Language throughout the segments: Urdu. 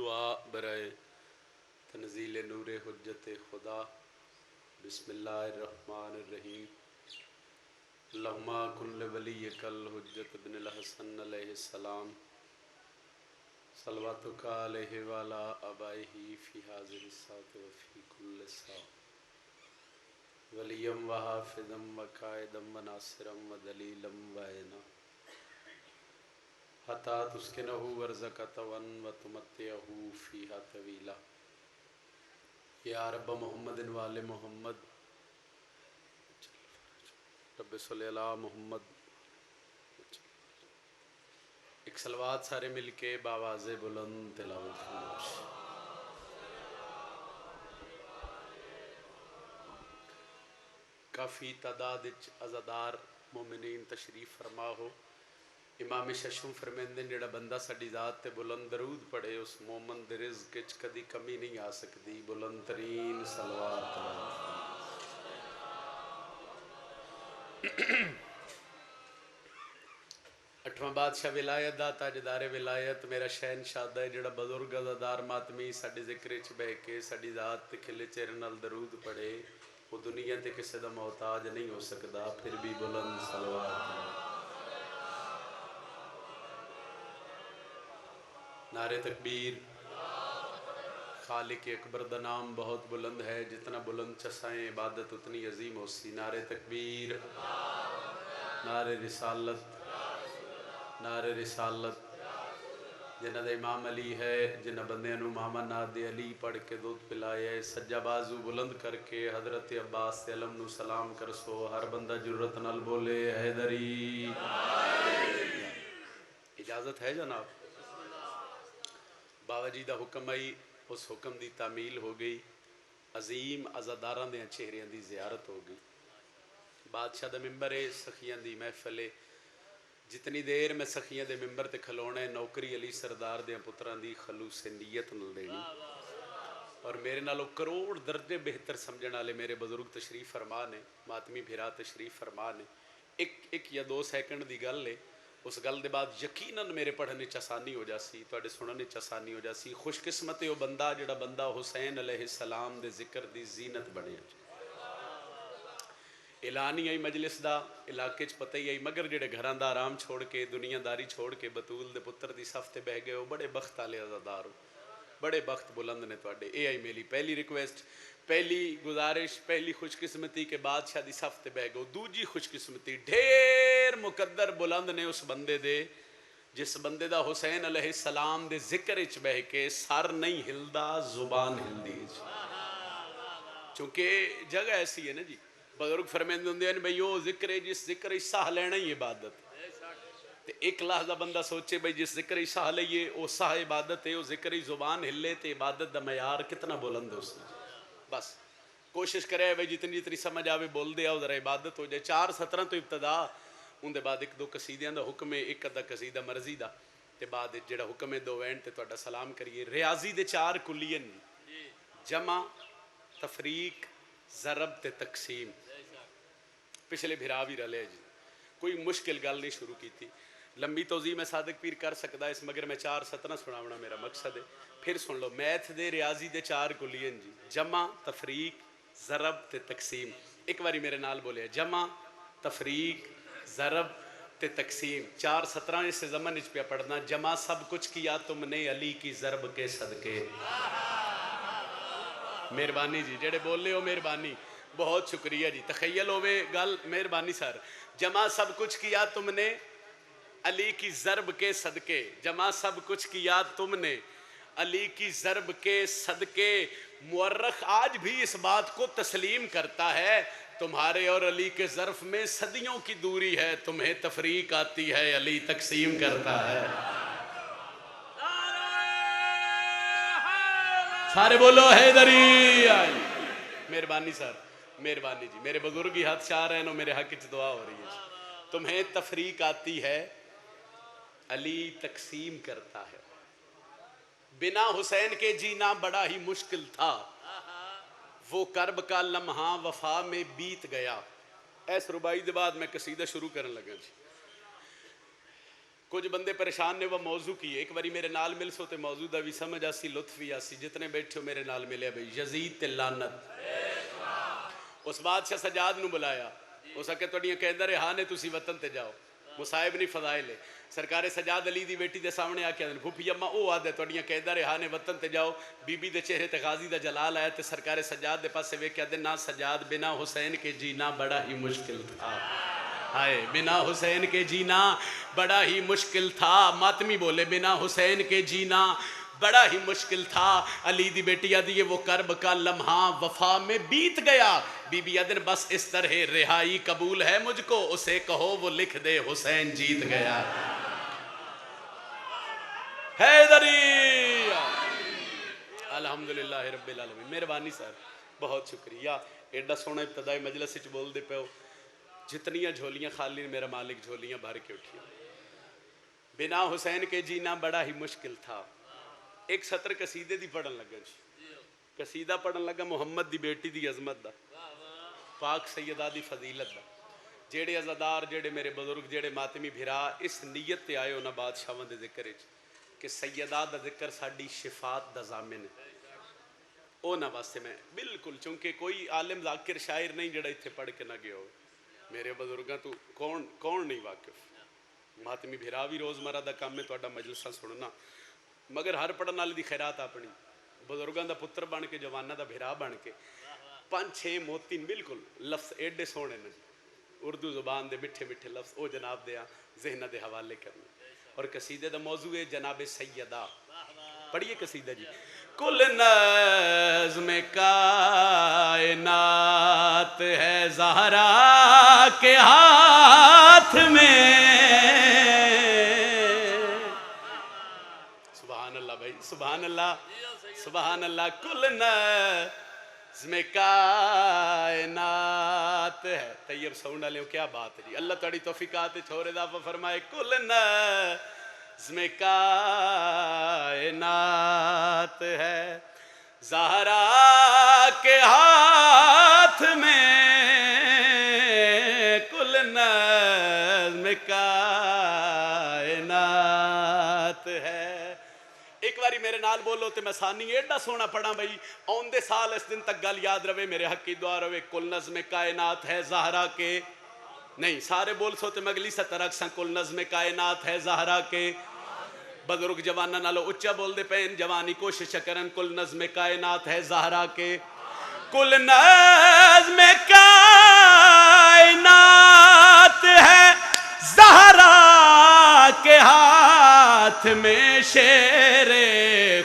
دعا برائے تنزیل نور حجت خدا۔ بسم اللہ الرحمن الرحیم۔ اللہم کن لولیک الحجت بن الحسن علیہ السلام صلواتک علیہ وعلی آبائہ فی ہذہ الساعۃ وفی کل ساعۃ ولیم وحافظا وقائدا وناصرا ودلیلا وعینا حتی تسکنہ ورزق طوعا وتمتعہ فیہا طویلا۔ یا رب محمد وآل محمد رب صلی علی محمد۔ ایک صلوات سارے مل کے باواز بلند تلاوت فرمائیں۔ کافی تعداد عزادار مومنین تشریف فرما ہو۔ امام ششم فرمیندے جڑا بندہ ساڈی ذات تے بلند درود پڑھے اس مومن دے رزق وچ کدی کمی نہیں آ سکتی۔ بلند ترین صلوات اٹھواں بادشاہ ولایت دا تاجدار ولایت میرا شہنشاہ ہے جڑا بزرگ عزادار ماتمی ساڈے ذکر وچ بہ کے ساڈی ذات تے کھلے چہرے نال درود پڑھے وہ دنیا تے کسے دا محتاج نہیں ہو سکدا، پھر بھی بلند صلوات۔ نعرہ تکبیر۔ خالق اکبر دا نام بہت بلند ہے، جتنا بلند چسائیں عبادت اتنی عظیم ہو سی۔ نعرہ تکبیر، نعرہ رسالت، نعرہ رسالت۔ جنہ دا امام علی ہے، جنہ بندیاں نو ماما ناد علی پڑھ کے دودھ پلایا ہے، سجا بازو بلند کر کے حضرت عباس تے علم نو سلام کرسو۔ ہر بندہ جرت نال بولے حیدری۔ اجازت ہے جناب؟ بابا جی دا حکم آئی، اس حکم دی تعمیل ہو گئی، عظیم عزاداراں دے چہریاں دی زیارت ہو گئی۔ بادشاہ دا ممبر ہے، سخیاں دی محفل ہے۔ جتنی دیر میں سخیاں دے ممبر تے کھلونا ہے، نوکری علی سردار دے پتراں دی خلوص نیت نال دینی۔ اور میرے نالو کروڑ درجے بہتر سمجھن والے میرے بزرگ تشریف فرما نے، ماتمی بھرا تشریف فرما نے۔ ایک یا دو سیکنڈ دی گل ہے، اس گل دے بعد یقیناً میرے پڑھنے آسانی ہو جاسی، تواڈے سننے آسانی ہو جاسی۔ خوش قسمت ہے وہ بندہ جڑا بندہ حسین علیہ السلام دے ذکر دی زینت بنے۔ اعلان ہی آئی مجلس دا، علاقے چ پتہ ہی آئی، مگر جڑے گھراں دا آرام چھوڑ کے دنیا داری چھوڑ کے بطول دے پتر دی صف تے بہ گئے ہو، بڑے بخت والے عزادار ہو، بڑے بخت بلند نے تواڈے۔ اے آئی میری پہلی ریکویسٹ، پہلی گزارش، پہلی خوش قسمتی کہ بادشاہ دی صف تے بہ گئے۔ دوجی خوش قسمتی ڈھیر مقدر بلند نے اس بندے دے جس بندے دا حسین علیہ السلام دے ذکر وچ بہ کے سر نہیں ہلدا، زبان ہلدی۔ چونکہ جگہ ایسی ہے نا جی، بزرگ فرمیندے ہوندے ہیں بھئی وہ ذکر ہے جس ذکر ہی ساہ لینا ہی عبادت۔ تے ایک لحظہ بندہ سوچے بھئی جس ذکر ہی ساہ لئیے وہ ساہ عبادت ہے، وہ ذکر ہی زبان ہلے تے عبادت دا معیار کتنا بلند ہے اس میں۔ بس کوشش کرے بھئی جتنی جتنی سمجھ آوے بول دے آؤ ذرا عبادت ہو جائے۔ 4:17 تو ابتدا، ان دے بعد ایک دو قصیدیاں دا حکم ہے، ایک ادھا قصیدہ مرضی دا، تے بعد جڑا حکم ہے دو وینٹ تے تہاڈا سلام کریے۔ ریاضی دے 4 کلین، جمع، تفریق، ضرب تے تقسیم۔ پچھلے بھرا بھی رلے جی، کوئی مشکل گل نہیں شروع کی تھی۔ لمبی توضیح میں صادق پیر کر سکتا ہے اس، مگر میں 4:17 سناونا میرا مقصد ہے۔ پھر سن لو، میتھ دے ریاضی دے 4 کلین جی، جمع، تفریق، ضرب تے تقسیم۔ ایک باری میرے نال بولے، جمع، تفریق، ضرب تے تقسیم۔ 4:17 اس سے زمن اچ پہ پڑھنا، جمع سب کچھ کیا تم نے علی کی ضرب کے صدقے۔ مہربانی جی، جڑے بول لے ہو مہربانی، بہت شکریہ جی، تخیل ہوئے گل، مہربانی سر۔ جمع سب کچھ کیا تم نے علی کی ضرب کے صدقے، جمع سب کچھ کیا تم نے علی کی ضرب کے صدقے۔ مورخ آج بھی اس بات کو تسلیم کرتا ہے، تمہارے اور علی کے ظرف میں صدیوں کی دوری ہے، تمہیں تفریق آتی ہے، علی تقسیم کرتا ہے۔ سارے بولو حیدری۔ مہربانی سر، مہربانی جی، میرے بزرگ ہی ہاتھ چاہ رہے ہیں، میرے حق کی دعا ہو رہی ہے۔ تمہیں تفریق آتی ہے، علی تقسیم کرتا ہے۔ بنا حسین کے جینا بڑا ہی مشکل تھا، وہ کرب کا لمحہ وفا میں بیت گیا۔ ایس ربائی دے بعد میں قصیدہ شروع کرنے لگا جی۔ کچھ بندے پریشان نے وہ موضوع کی ایک باری میرے نال مل سو تے موضوع دا بھی سمجھ آسی لطف بھی آسی جتنے بیٹھے ہو میرے نال ملے بھئی یزید تے لعنت اس بادشاہ سجاد نو بلایا اس آکے توڑیاں کہندہ رہا نے تسی وطن تے جاؤ مصائب نہیں فضائل ہے سرکار سجاد علی دی بیٹی دے سامنے آ کے پھوپھی اماں او آدھے توڑیاں کہندہ رہا نے وطن تے جاؤ بی بی دے چہرے تے غازی دا جلال آیا تے سرکار سجاد دے پاس سے وے کہہ دے نا سجاد بنا حسین کے جینا بڑا ہی مشکل تھا ہائے بنا حسین کے جینا بڑا ہی مشکل تھا ماتمی بولے بنا حسین کے جینا بڑا ہی مشکل تھا علی دی بیٹی آدھی وہ کرب کا لمحہ وفا میں بیت گیا بی بی ادن بس اس طرح رہائی قبول ہے مجھ کو اسے کہو وہ لکھ دے حسین جیت گیا حیدری الحمدللہ رب العالمین مہربانی صاحب بہت شکریہ ایڈا سونا ابتدائی مجلس سے بول دے پہ ہو جتنیاں جھولیاں خالی میرا مالک جھولیاں بھر کے اٹھیا بنا حسین کے جینا بڑا ہی مشکل تھا ایک سطر قصیدے دی پڑھن لگا جی قصیدہ پڑھن لگا محمد دی بیٹی دی عظمت دا پاک سیدہ دی فضیلت دا جیڑے عزادار جیڑے میرے بزرگ جیڑے ماتمی بھرا اس نیت تے آئے ہونا بادشاہاں دے ذکر کہ سیدہ دا ذکر ساڑی شفاعت دا ضامن ہے او نہ واسطے میں بالکل چونکہ کوئی عالم ذاکر شاعر نہیں جڑا اتھے پڑھ کے نہ گیا ہو میرے بزرگاں تو کون نہیں واقف ماتمی بھرا بھی روز مرہ دا کام میں تو اڈا مجلسہ سننا مگر ہر پڑھن والی دی خیرات اپنی بزرگاں دا پتر بن کے جوانہ دا بھرا بن کے 5-6 موتین بالکل لفظ ایڈے سونے نا اردو زبان دے مٹھے مٹھے لفظ او جناب دیا ذہنہ دے حوالے کرنے اور قصیدے دا موضوع ہے جناب سیدہ پڑھئے قصیدہ جی کل نظم کائنات ہے زہرا کے ہاتھ میں سبحان اللہ بھائی سبحان اللہ سبحان اللہ کل نظم کائنات ہے طیب ساؤنڈ والے کیا بات ہے جی اللہ تڑی توفیقات چھوڑے اضافہ فرمائے کل نظم کائنات ہے زہرا کے ہاتھ میں کل نظم کائنات ہے ایک باری میرے نال بولو تے میں ثانی ایڈا سونا پڑھا بھائی اون دے سال اس دن تک گل یاد روے میرے حق کی دعا روے کل نظم کائنات ہے زہرا کے نہیں سارے بول سو تے مگلی ستر اکساں کل نظم کائنات ہے زہرا کے بزرگ جوانہ نالو اچھا بول دے پہن جوانی کوشش کرن کل نظم کائنات ہے زہرا کے کل نظم کائنات ہے زہرا کے ہاتھ میں شیر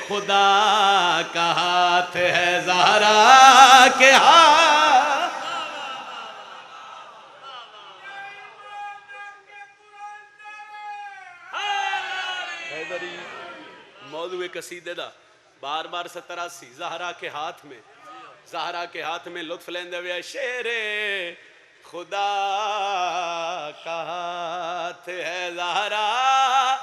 خدا کا ہاتھ ہے زہرا کے ہاتھ موضوع قصیدے دا بار بار 87 زہرا کے ہاتھ میں زہرا کے ہاتھ میں لطف لیندے ہوئے شیر خدا کا ہاتھ ہے زہرا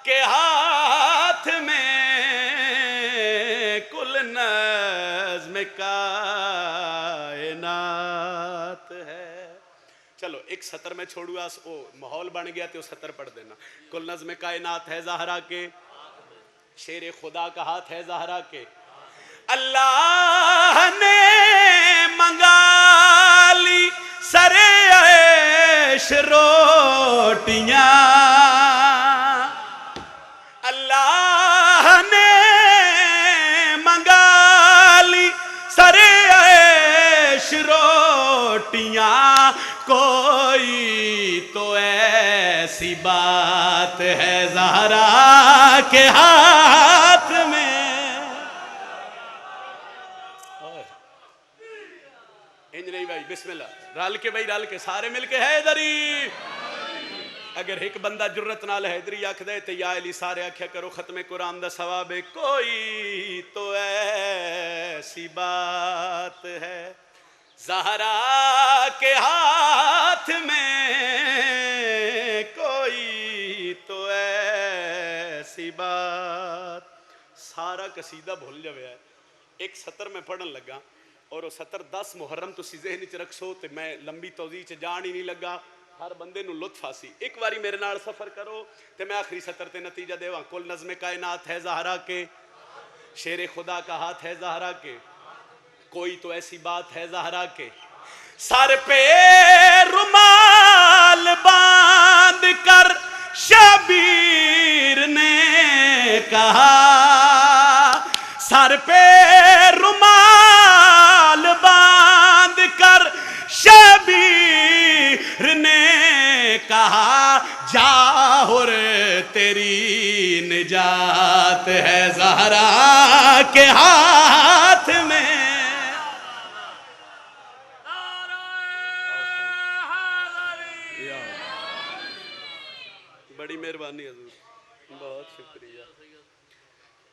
کے ہاتھ میں کل نظم کائنات ہے چلو ایک سطر میں چھوڑو آس او ماحول بن گیا تو سطر پڑھ دینا کل نظم کائنات ہے زہرا کے شیر خدا کا ہاتھ ہے زہرا کے اللہ نے منگا لی سر عیش روٹیاں اللہ نے منگا لی سر عیش روٹیاں کوئی تو ایسی بات ہے زہرا کے ہاتھ میں انجنی بھائی بسم اللہ رال کے بھائی رال کے سارے مل کے حیدری اگر ایک بندہ جرت نال حیدری آکھ دے تو یا علی سارے آکھیا کرو ختم قرآن دا ثواب کوئی تو ایسی بات ہے زہرا کے ہاتھ میں کوئی تو ایسی بات سارا قصیدہ بھول جاوے ہے ایک سطر میں پڑھن لگا اور وہ سطر 10 محرم تو ذہن چ رکھ سو تے میں لمبی توضیح چ جان ہی نہیں لگا ہر بندے نو لطف آسی. ایک واری میرے نال سفر کرو تے میں آخری سطر تے نتیجہ دیواں. کل نظم کائنات ہے زہرا کے, شیر خدا کا ہاتھ ہے زہرا کے, کوئی تو ایسی بات ہے زہرا کے, سر پہ رومال باندھ کر شبیر نے کہا, سر پہ رومال باندھ کر شبیر نے کہا, جاہر تیری نجات ہے زہرا کے ہاتھ میں. بڑی مہربانی حضور, بہت شکریہ.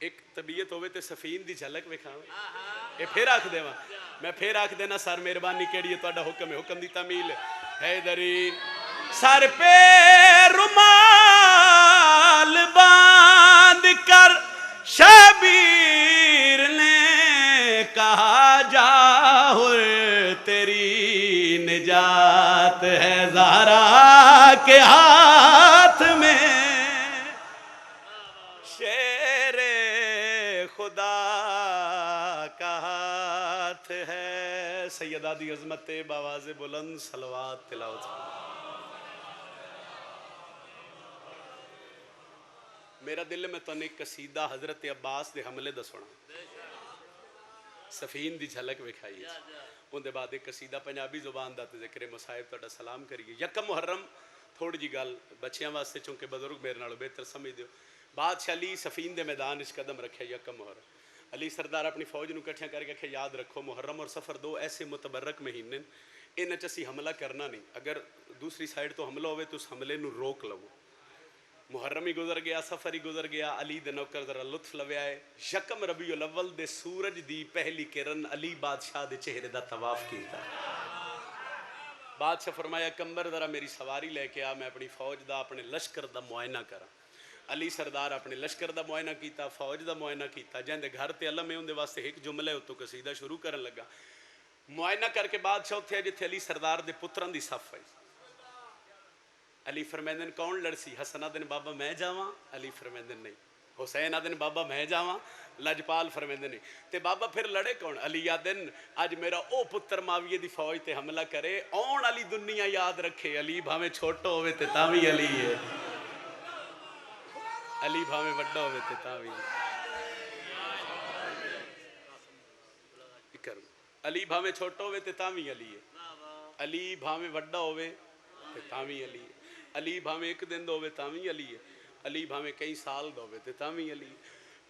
ایک طبیعت ہوئے تے سفین دی جھلک وکھاویں. اے پھر آکھ دیواں, میں پھر آکھ دینا سر مہربانی کیڑی ہے تہاڈا حکم ہے, حکم دی تعمیل ہے. حیدری سر پہ رومال باندھ کر شبیر نے کہا, جاہر تیری نجات ہے زہرا کے ہاتھ میں. شیر خدا کا ہاتھ ہے. سیدہ دی عظمت بآواز بلند صلوات تلاوت. میرا دل میں تو ایک قصیدہ حضرت عباس دے حملے دا سنا, سفین دی جھلک وکھائی. ان دے بعد ایک قصیدہ پنجابی زبان دا تے ذکر مصائب تہاڈا سلام کریے. یکم محرم تھوڑی جی گل بچیاں واسطے, چونکہ بزرگ میرے نالوں بہتر سمجھ دیو. بادشاہ علی سفین دے میدان اس قدم رکھے یکم محرم. علی سردار اپنی فوج نو کٹھیاں کر کے کہ یاد رکھو محرم اور سفر دو ایسے متبرک مہینے, ان وچ اسی حملہ کرنا نہیں. اگر دوسری سائیڈ تو حملہ ہوئے تو اس حملے نو روک لو. محرم ہی گزر گیا, سفر ہی گزر گیا, علی دے نوکر ذرا لطف لویا ہے. یکم ربیع الاول دے سورج دی پہلی کرن علی بادشاہ دے چہرے دا طواف کیتا. بادشاہ فرمایا کمبر ذرا میری سواری لے کے آ, میں اپنی فوج دا اپنے لشکر دا معائنہ کراں. علی سردار اپنے لشکر دا معائنہ کیتا, فوج دا معائنہ کیتا. جہاں دے گھر تے علم ہے ان دے واسطے ایک جملہ ہے, اتو قصیدہ شروع کرن لگا. معائنہ کر کے بادشاہ اتھے جتھے علی سردار دے پتران دی صف ہے. علی فرمیندن کون لڑسی؟ حسن آدن بابا میں جاواں. علی فرمیندن نہیں. حسین آدن بابا میں جاواں. لجپال فرمیندن نہیں. تے بابا پھر لڑے کون؟ علی آدن اج میرا او پتر معاویہ دی فوج تے حملہ کرے, اون علی دنیا یاد رکھے. علی بھاویں چھوٹو ہوئے تے تاوی علی ہے, علی بھاویں وڈا ہوئے تے تاوی علی بھاویں چھوٹو ہوئے تے تاوی علی ہے, علی بھاویں وڈا ہوئے تے تاوی علی ہے, علی بھاویں ایک دن دو ہوئے تاوی علی ہے, علی بھاویں کئی سال دو ہوئے تے تاوی علی ہے.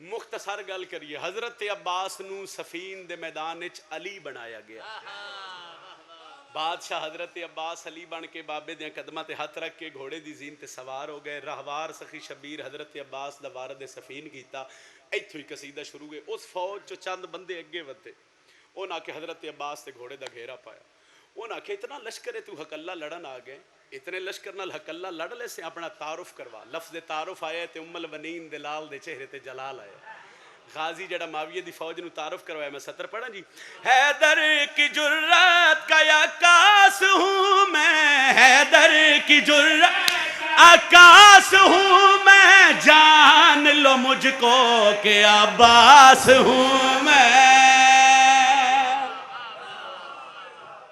مختصر گل کریے, حضرت عباس نو سفین دے میدان وچ علی بنایا گیا. بادشاہ حضرت عباس علی بن کے بابے دیاں قدماں تے ہاتھ رکھ کے گھوڑے دی زین تے سوار ہو گئے. راہوار سخی شبیر حضرت عباس دا وارد سفین کیتا. ایتھوں ہی قصیدہ شروع ہوئے. اس فوج چو چند بندے اگے ودے, انہاں آ کے حضرت عباس تے گھوڑے دا گھیرا پایا. انہاں آ کے اتنا لشکر ہے تو حق اللہ لڑن آ گئے, اتنے لشکر نال حق اللہ لڑ لے سے اپنا تعارف کروا. لفظ تعارف آیا تے ام البنین دے لال دے چہرے تے جلال آیا. غازی جڑا معاویہ دی فوج نو تعارف کروایا, میں سطر پڑھا جی. حیدر کی جرات کا عکاس ہوں میں, حیدر کی جرات عکاس ہوں میں, جان لو مجھ کو کہ عباس ہوں میں.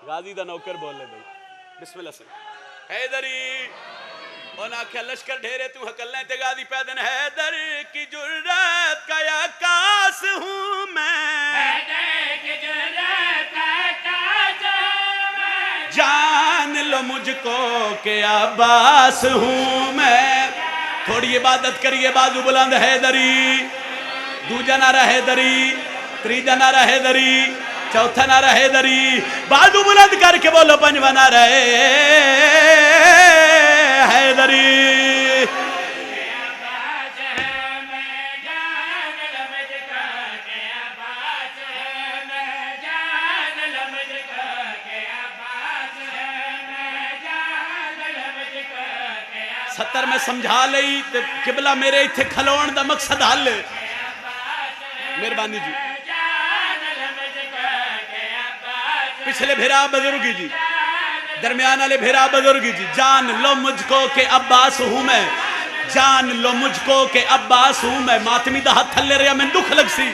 غازی دا نوکر بول لے بھائی, بسم اللہ سے. حیدری انہاں کیا لشکر ڈھیرے تو حق اللہ تے غازی پیدن. حیدر کی جرات کا عکاس ہوں میں, حیدر کی جرات کا عکاس ہوں میں, جان لو مجھ کو کہ عباس ہوں میں. تھوڑی عبادت کریے, بازو بلند. حیدری دوجا نعرہ حیدری, تریجا نعرہ حیدری, چوتھا نعرہ حیدری. بازو بلند کر کے بولو پنجواں نعرہ حیدری. ستر میں سمجھا لئی تے قبلہ میرے اتھے کھلون دا مقصد حل. مہربانی جی. پچھلے بھیرا بزرگی جی درمیان والے بھیرا بزرگ جی جان لو مجھ کو کہ عباس ہوں میں جان لو مجھ کو کہ عباس ہوں میں ماتمی دا ہاتھ تھلے رہا میں دکھ لگ سی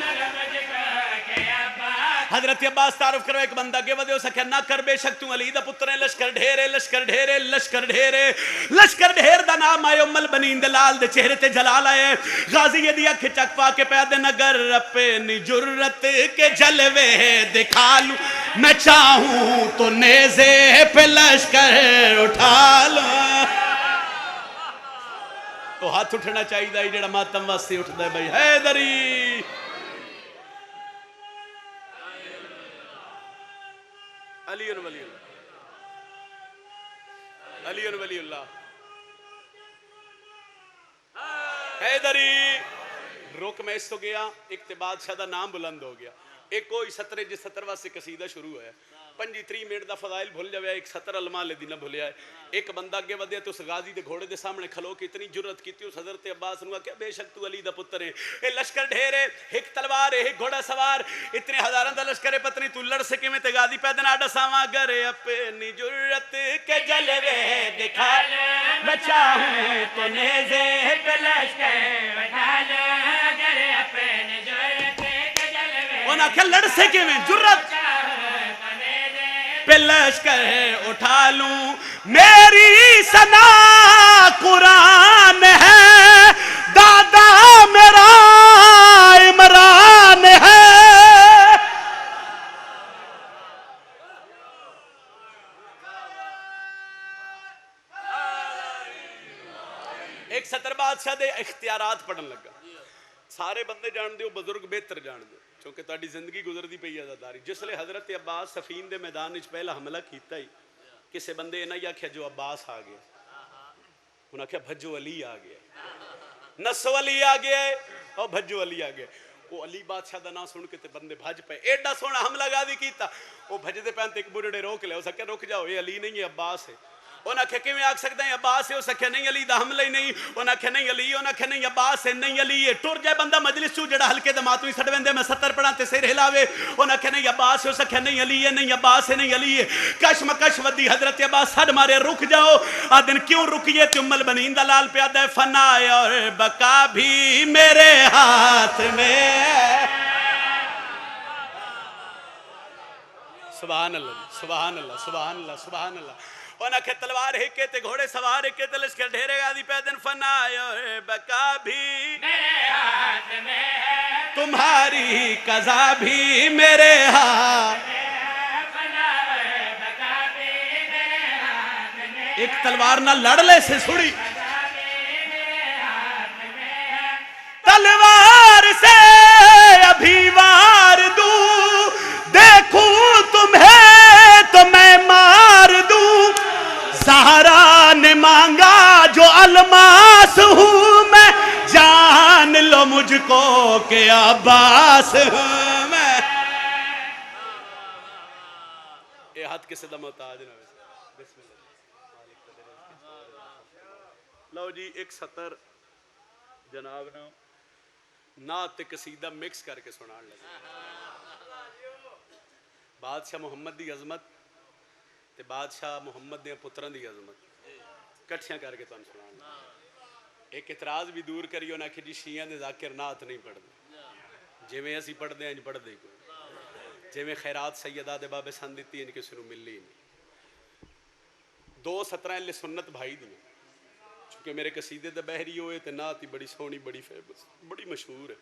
حضرت عباس تعارف کرو ایک بندہ کے ودے ہو سکیا نہ کر بے شک تو علی دا پتر ہے لشکر ڈھیرے لشکر ڈھیرے لشکر ڈھیرے لشکر ڈھیر دا نام آئے ام البنین دے لال دے چہرے تے جلال آئے غازی یہ دیا کھچک پا کے پیادے نگر اپنی جرت کے جلوے دکھا لوں میں چاہوں تو نیزے پہ لشکر اٹھا لوں تو ہاتھ اٹھنا چاہیے دا جڑا ماتم واسطے اٹھ دے بھائی حیدری علی ولی اللہ علی ولی اللہ حیدری رک میں اس تو گیا ایک تے بادشاہ دا نام بلند ہو گیا ایک کوئی سترے جس ستروا سے قصیدہ شروع ہے 25 منٹ دا فضائل بھول جاوے ایک 70 علماء لے دینا بھولیا ہے ایک بندہ اگے ودیا تو اس غازی دے گھوڑے دے سامنے کھلو کے اتنی جرت کیتی اس حضرت عباس نے کہا بے شک تو علی دا پتر ہے اے لشکر ڈھیر ہے ایک تلوار ہے ایک گھوڑا سوار اتنے ہزاراں دا لشکر ہے پتنی تو لڑ سکے میں تے غازی پیدا نہ ڈساواں گرے اپنی جرت کے جلوے دکھا میں چاہوں تو نیزے پہ لشکر اٹھا لوں گرے اپنی جرت کے جلوے انہاں کہ لڑ سکے میں جرت پہ لشکر اٹھا لوں میری ثنا قرآن ہے دادا میرا عمران ہے ایک ستر بادشاہ دے اختیارات پڑھن لگا سارے بندے جان دیو بزرگ بہتر جان دیو چونکہ تاڑی زندگی گزر دی پئی عزاداری جس لئے حضرت عباس سفین دے میدان وچ پہلا حملہ کیتا ہی کسے بندے نہ یا کیا جو عباس آ گیا انہاں کیا بھجو علی آ گیا نسو علی آ گیا اور بھجو علی آ گیا وہ علی بادشاہ دا نام سن کے تے بندے بھج پے ایڈا سونا حملہ غازی کیتا وہ بھج دے پہنتے ایک بڑھڑے روک لے ہو سکے رک جاؤ یہ علی نہیں ہے عباس ہے انہاں کہے کہ میں آگ سکتا ہے عباس ہے ہو سکے نہیں علی دا حملہ ہی نہیں انہاں کہے نہیں علی انہاں کہے نہیں عباس ہے نہیں علی ہے ٹور جائے بندہ مجلس چو جڑا ہلکے دماتو ہی سڑویں دے میں 70 پڑھانتے سیر ہلاوے انہاں کہے نہیں عباس ہے ہو سکے نہیں علی ہے نہیں عباس ہے نہیں علی ہے کش مکش ودی حضرت عباس سڑ مارے رک جاؤ آدن کیوں رکیے تے ام البنین دلال پیادہ ہے فنا اور بقا بھی میرے ہاتھ میں سبحان اللہ سبحان اللہ سبحان اللہ سبحان اللہ انہاں کہ تلوار ہکے تے گھوڑے سوار ہکے تے لشکر ڈھیرے غازی پیدن فنا اور بقا بھی میرے ہاتھ میں ہے تمہاری قضا بھی میرے ہاتھ فنا اور بقا بھی میرے ہاتھ میں ایک تلوار نہ لڑ لے سے سڑی تلوار سے ابھی وار دوں دیکھوں تمہیں تو میں مار دوں زہرا نے مانگا جو الماس ہوں میں جان لو مجھ کو کہ عباس ہوں میں اے ہاتھ کسے دا محتاج نہ بسم اللہ لو جی ایک 70 جناب نے نعت قصیدہ مکس کر کے سنان لگا بادشاہ محمد دی عظمت تے بادشاہ محمد دے پتران دی عظمت کٹھیاں کر کے تن سنان لگا ایک اعتراض بھی دور کریو نہ کہ جی شیعہ دے ذاکر نعت نہیں پڑھ دے جے میں ایسی پڑھ دے انج پڑھ دے کوئی جے میں خیرات سیدہ دے باب سن دیتی ان کے سنو ملی نہیں 2-17 اللہ سنت بھائی دی چونکہ میرے قصیدے دے بہری ہوئے تے نعت ہی بڑی سونی بڑی فیمس بڑی مشہور ہے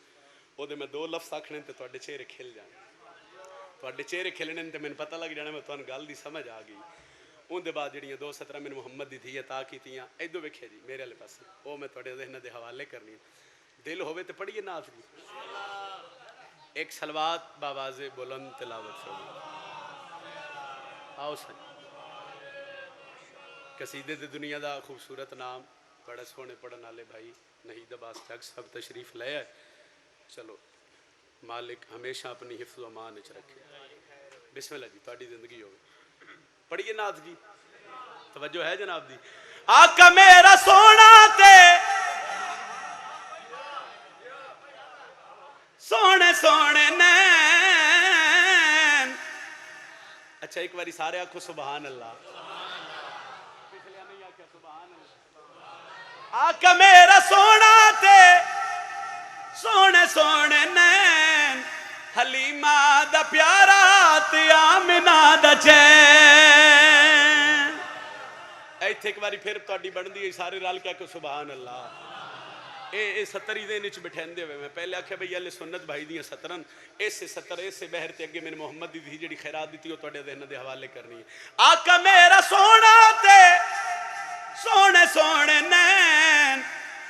وہ دے میں 2 لفظ آکھنے تے تواڈے چہرے کھل جانے تواڈے چہرے کھلنے تے میں پتہ لگ جانا میں تانوں گل دی سمجھ آ گئی اون دے بعد جڑیاں 2-17 میں محمد دی تھی عطا کیتیاں ایدو ویکھیا جی میرے والے پاسے او میں تواڈے ذہن دے حوالے کرنی دل ہوے تے پڑھیے نعت دی ایک صلوات باواز بلند تلاوت فرمائیں آؤ سن قصیدے دے دنیا دا خوبصورت نام بڑا سونے پڑھن والے بھائی نہید عباس چک سب تشریف لے آئے چلو مالک ہمیشہ اپنی حفظ و امان وچ رکھے بسم اللہ جی تہاڈی زندگی ہوگی پڑھیے نعت جی توجہ ہے جناب دی آقا میرا سونا تے سونے سونے نین اچھا ایک باری سارے آکھو سبحان اللہ آقا میرا سونا تے سونے سونے نین حلیمہ دا پیارا تے آمنہ دا چین. ایتھے ایک باری پھر تہاڈی بندی ہے سارے رل کے کہ سبحان اللہ. اے ستری دے نچ بٹھیندے ہوئے میں پہلے آکھیا بھئی اہل سنت بھائی دیاں سترن ایسے ستر ایسے بہر تے اگے میں نے محمد دی جڑی خیرات دیتی وہ تہاڈے ذہن دے حوالے کرنی ہے. آقا میرا سونا تے سونے سونے نین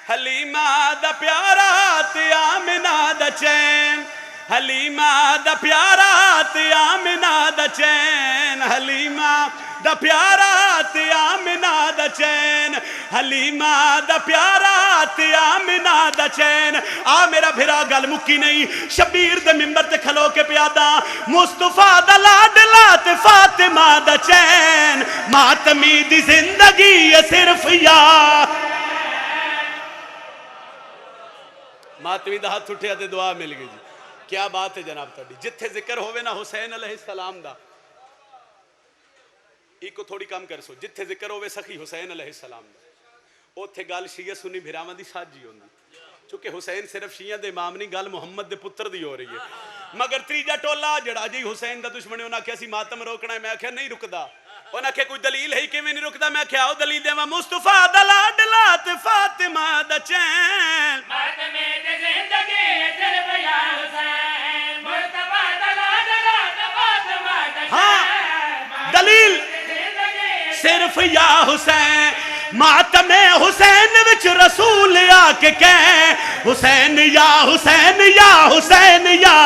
حلیمہ دا پیارا تے آمنہ دا چین حلیمہ دا پیارا تے آمنہ دا چین حلیمہ دا پیارا تے آمنہ دا چین حلیمہ دا پیارا تے آمنہ دا چین. آ میرا بھرا گل مکی نہیں شبیر دے ممبر تے کھلو کے پیادا مصطفیٰ دا لاڈلا تے فاطمہ دا چین ماتمی دی زندگی صرف یا ماتمی دا ہاتھ اٹھیا تے دعا مل گئی. جی کیا بات ہے جناب تہاڈی. جتھے ذکر ہوئے نا حسین علیہ السلام دا ایک کو تھوڑی کم کر سو جتھے ذکر ہوئے سخی حسین علیہ السلام دا اوتھے گل شیعہ سنی بھراواں دی ساجی ہوندی چونکہ حسین صرف شیعہ دے امام نہیں گل محمد دے پتر دی ہو رہی ہے. مگر تریجا ٹولا جڑا جی حسین دا دشمن انہاں کہ اسی ماتم روکنا ہے میں آکھیا نہیں رکدا. انہاں کہ کوئی دلیل ہے کہ میں نہیں رکدا میں آکھیا او دلیل دیواں مصطفیٰ دا لاڈلا تے فاطمہ دا چین ماتم تے زندگی صرف یا حسین مصطفیٰ دا لاڈلا تے فاطمہ دا چین. ہاں دلیل صرف یا حسین ماتم حسین وچ رسول آ کے کہیں حسین یا حسین یا حسین یا.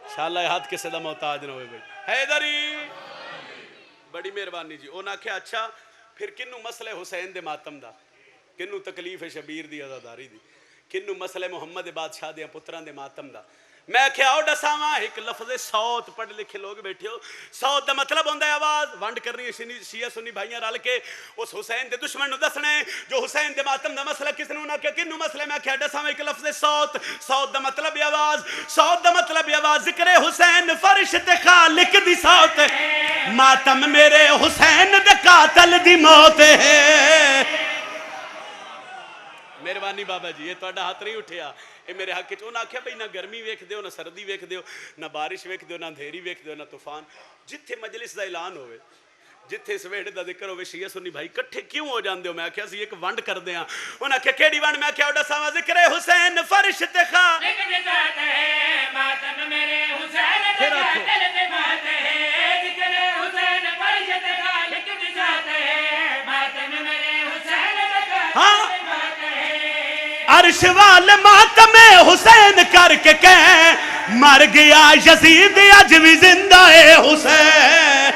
انشاءاللہ ہاتھ کسے دا محتاج نہ ہوئے بھائی. حیدری بڑی مہربانی جی. انہاں کہا اچھا پھر کنوں مسئلہ حسین دے ماتم دا کنوں تکلیف شبیر دی عزاداری دی کنوں مسئلہ محمد بادشاہ دے پتران دے ماتم دا. میں کیا او ڈساواں ایک لفظ صوت پڑھ لکھے لوگ بیٹھے ہو. صوت دا مطلب ہوندہ ہے آواز ونڈ کرنی ہے شیعہ سنی بھائیاں رل کے اس حسین دے دشمن نو دسنے جو حسین دے ماتم دا مسئلہ کس نے انہاں کیا کنو مسئلہ میں کیا ڈساواں ایک لفظ صوت. صوت دا مطلب آواز صوت دا مطلب آواز ذکر حسین فرش تے خالق دی صوت ماتم میرے حسین دے قاتل دی موت ہے. مہربانی بابا جی یہ تہاڈا ہاتھ نہیں اٹھیا اے میرے حق وچ. انہاں آکھیا بھئی نہ گرمی ویکھ دیو نہ سردی ویکھ دیو نہ بارش ویکھ دیو نہ اندھیری ویکھ دیو نہ طوفان. جتھے مجلس دا اعلان ہوئے جتھے اس ویڑے دا ذکر ہوئے شیعہ سنی بھائی کٹھے کیوں ہو جاندے ہو. میں آکھیا سی ایک ونڈ کر دیاں. انہاں آکھیا کیڑی ونڈ. میں آکھیا ڈساواں ذکر حسین فرش تے خالق دی ذات ہے ماتم میرے حسین دے قاتل دی موت ہے. ذکر حسین فرش تے خالق دی ذات ہے ماتم میرے حسین دے قاتل دی موت ہے. عرش والے ماتم حسین کر کے کہیں مر گیا یزید اج بھی زندہ ہے حسین.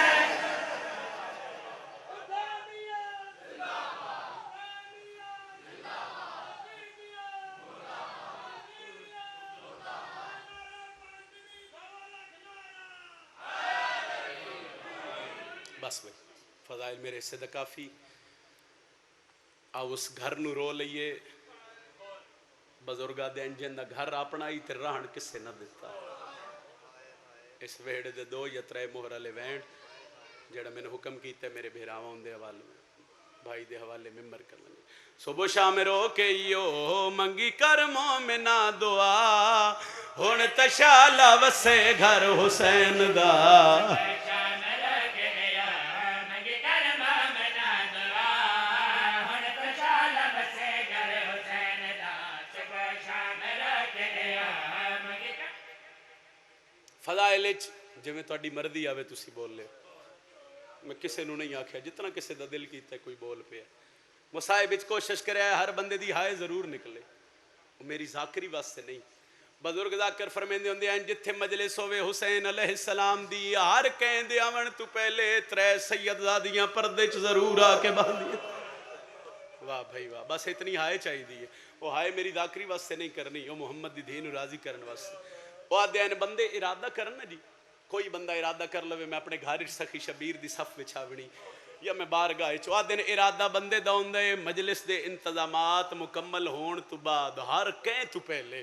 بس بھائی فضائل میرے حصے دا کافی. آؤ اس گھر نو رو لئیے بزرگا دین جن دا گھر اپنا ہی تے رہن کسے نہ دیتا. اس ویڑے دے دو یا ترے مہر لے وینڈ جڑا میں نے حکم کیتا ہے میرے بھیراواں دے حوالے بھائی دے حوالے ممبر کر لیں. صبح شام رو کے یو منگی کر مومنا دعا ہن تشالا وسے گھر حسین دا. فضائل جی میں تہاڈی مرضی آوے تسی بول لے میں کسے نو نہیں آکھیا جتنا کسے دا دل کیتا ہے کوئی بول پیا. مصائب وچ کوشش کرے ہر بندے دی ہائے ضرور نکلے وہ میری ذاکری واسطے نہیں. بزرگ ذاکر فرمیندے ہوندے ہیں جتھے مجلس ہوے حسین علیہ السلام دی ہر کہندے آون تو پہلے ترے سیدزادیاں پردے چ ضرور آ کے باندھی. واہ بھائی واہ. بس اتنی ہائے چاہیے دی ہے. وہ ہائے میری ذاکری واسطے نہیں کرنی وہ محمد دی دین راضی کرن واسطے. وہ آدھے ہیں بندے ارادہ کرنا جی کوئی بندہ ارادہ کر لوے میں اپنے گھر سخی شبیر دی صف وچھاونی یا میں بارگاہ چ. آدھے نے ارادہ بندے دا ہوندا ہے مجلس دے انتظامات مکمل ہون تو بعد ہر کہیں تو پہلے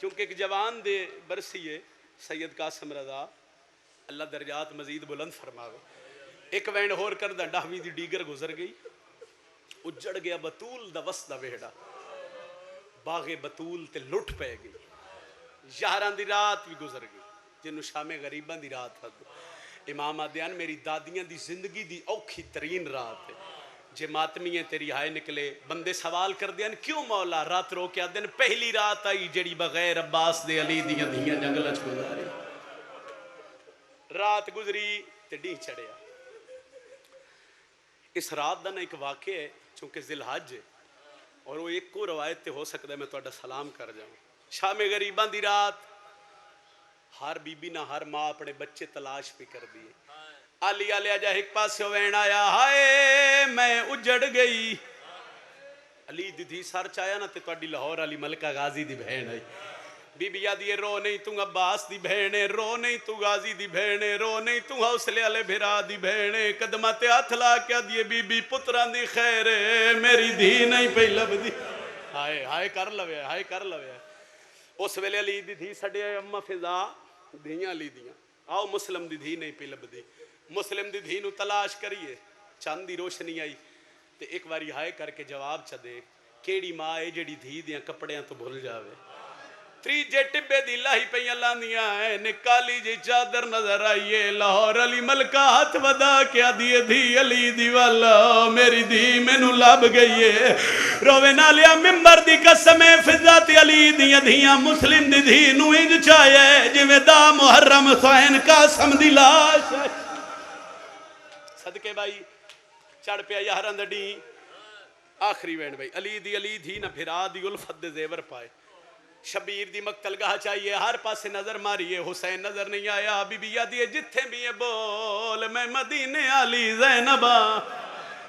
چونکہ ایک جوان دے برسی ہے سید قاسم رضا، اللہ درجات مزید بلند فرماوے، ایک وینڈ ہور کردہ 10ویں دی ڈیگر گزر گئی، اجڑ گیا بطول دا وسط دا ویڑا، باغ بطول تے لٹ پہ گئی، 11 دی رات بھی گزر گئی جنہوں شام غریبان دی رات ہے۔ امام آدیان میری دادیاں دی زندگی دی اوکھی ترین رات ہے، جے ماتمیاں تیری ہائے نکلے، بندے سوال کر دیان کیوں مولا رات رو کے آدن پہلی رات آئی جڑی بغیر عباس دے علی دیاں دیاں جنگل اچھ گزاری، رات گزری تے ڈی چڑھیا۔ اس رات دا نا ایک واقعہ ہے چونکہ ذی الحج ہے، اور وہ ایک کو روایت تے ہو سکتا ہے میں توڑا سلام کر جاؤں۔ شام غریبان دی رات، ہر بی بی نہ ہر ماں اپنے بچے تلاش پہ کر دیے، علی علی آجا ایک پاس سے وین آیا، ہائے میں اجڑ گئی، علی دی سار چایا نا تے توڑی لاہور علی ملکہ غازی دی بہن آئی، بی بی یادی رو نہیں تو عباس دی بہنے، رو نہیں تو غازی دی بہنے، رو نہیں تو حوصلے علی بھرا دی بہنے، قدمات ہاتھ لا کیا دیے بی بی پتران دی خیر میری دھی نہیں پہ لب دی، ہائے ہائے کر لوے ہائے کر لوے۔ اس ویلے علی دی دھی سڑے اممہ فضا دھیاں علی دیاں، آؤ مسلم دی دھی نہیں پہ لب دی، مسلم دی دھی نو تلاش کریے، چاند دی روشنی آئی تے ایک باری ہائے کر کے جواب چا دے، کیڑی ماں ہے جڑی دھی دیاں کپڑیاں تو بھول جاوے، تریجے ٹبے دی لاہی پہ اللہ دیاں ہے، نکالی جی چادر نظر آئیے، لاہور علی ملکہ ہاتھ ودا کیا دیے دھی علی دی والا میری دھی میں نو لاب گئی ہے، روے نالیا ممبر دی قسمیں فضات علی دیاں دھیاں مسلم دی دھی نو انج چاہے جویں دا محرم حسین قاسم دی لاش ہے۔ صدقے بھائی چڑھ پیا یاران دڑی آخری وینڈ بھائی، علی دی نہ بھرا دی الفت دے زیور پائے، شبیر دی مقتل گاہ چاہیے، ہر پاس نظر ماریے، حسین نظر نہیں آیا، بی بی یادی جتھے بھی بول میں مدینے علی زینبہ،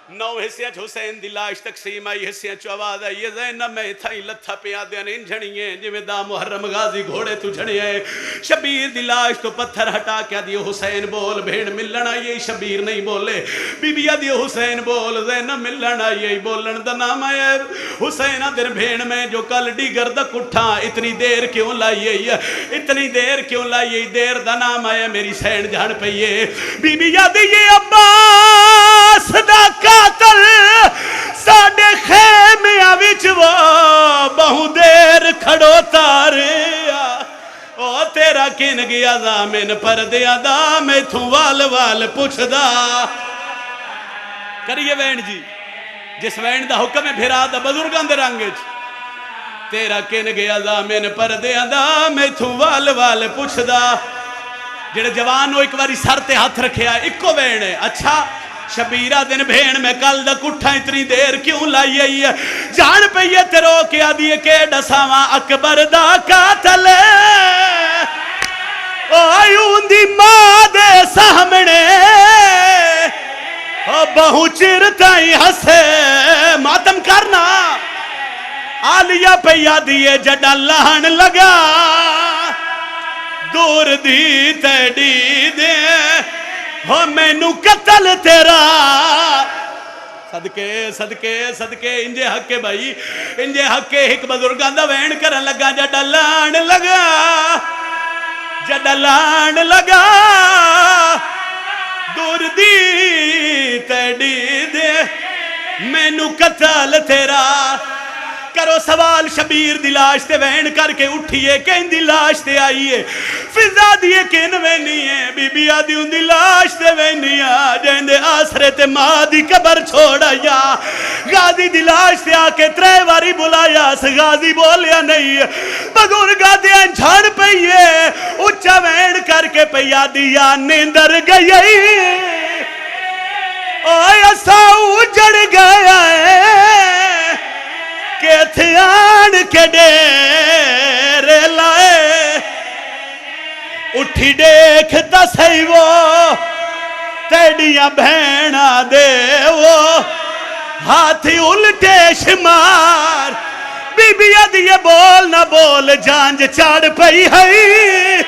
9 حصیاں حسین دی لاش تقسیم آئی، حصیاں آواز آئی، یہ زینب میں تھائی لتھا پہ آدھیاں انجھڑییں جویں دا محرم غازی گھوڑے تو جھڑیے، شبیر دی لاش تو پتھر ہٹا کیا دیے حسین بول بھیڑ ملن آئیے، شبیر نہیں بولے، بی بی آدھی حسین بول زینب ملن آئیے، بولن دا نام آئے، حسین در بھیڑ میں جو کل ڈیگر دا کٹھا اتنی دیر کیوں لائیے، اتنی دیر کیوں لائیے، دیر دا نام آئے میری سین جھڑ پئیے، بی بی آدھی یہ عباس دا قاتل ساڑے خیمیاں وچ وہ بہو دیر کھڑو تاریا، او تیرا کن گیا زامن پردیاں دا میں تھوں وال وال پوچھ دا کریے وین جی، جس وین دا حکم ہے بھرا دا بزرگان دے رنگج، تیرا کن گیا زامن پردیاں دا میں تھوں وال وال پوچھ دا، جڑے جوانو ایک باری سر تے ہاتھ رکھیا ایک کو وین ہے، اچھا شبیرہ دن بھین میں کل دا کٹھا اتنی دیر کیوں لائیے، جان پہ یہ تیرو کیا دیئے کہ ڈساواں اکبر دا قاتل آئیون دی ماں دے سامنے بہو چرتائی ہسے ماتم کرنا، آلیہ پہ یادیے جڈا لہن لگا دور دی تیڑی دے ہو میں نو قتل تیرا، صدقے صدقے صدقے انجے حق کے بھائی، انجے حق کے ایک بزرگان دا وین کرن لگا جڈا لان لگا، جڈا لان لگا دور دی تیڑی دے میں نو قتل تیرا، کرو سوال شبیر دی لاش تے وین کر کے اٹھئیے کہیں دی لاش تے آئیے، فضا دیئے کن وینی ہے، بی بی آدھی ان دی لاش تے وینی ہے، جہن دے آسرے تے ماں دی قبر چھوڑا یا، غازی دی لاش تے آکے ترے واری بلایا، غازی بولیا نہیں، بزرگا دے انجھان پئیے، اچھا وین کر کے پئیا دیا نیندر گئی، آیا ساؤ جڑ گیا ہے، کہ تھیان کے ڈیرے لائے، اٹھی دیکھتا سی وہ تیڑیاں بہنا دے وہ ہاتھی الٹے شمار، بی بی ادھیے بول نہ بول جانج چاڑ پئی ہے،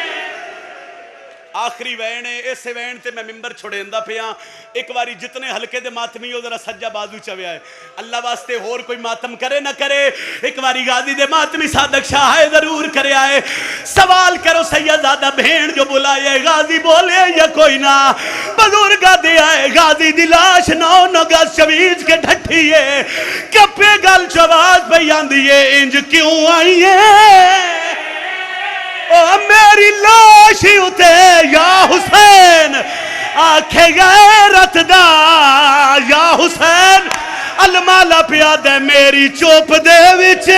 آخری وین ہے، اسے وین تے میں ممبر چھوڑیندا پیا. ایک واری جتنے ہلکے دے ماتمی ہو ذرا سجا بازو چویا ہے. اللہ واسطے اور کوئی ماتم کرے نہ کرے، ایک واری غازی دے ماتمی صادق شاہ ہے ضرور کرے آئے. سوال کرو سیدزادہ بہن جو بلائے غازی بولے یا کوئی نہ. بزرگا دے آئے غازی دی لاش نو گز شویز کے ڈھٹھی ہے. کپے گل چواز پہ آندی ہے انج کیوں آئی ہے؟ او میری لاش اتے یا حسین آکھے غیرت دا یا حسین المالا پیا دے میری چوپ دے وچ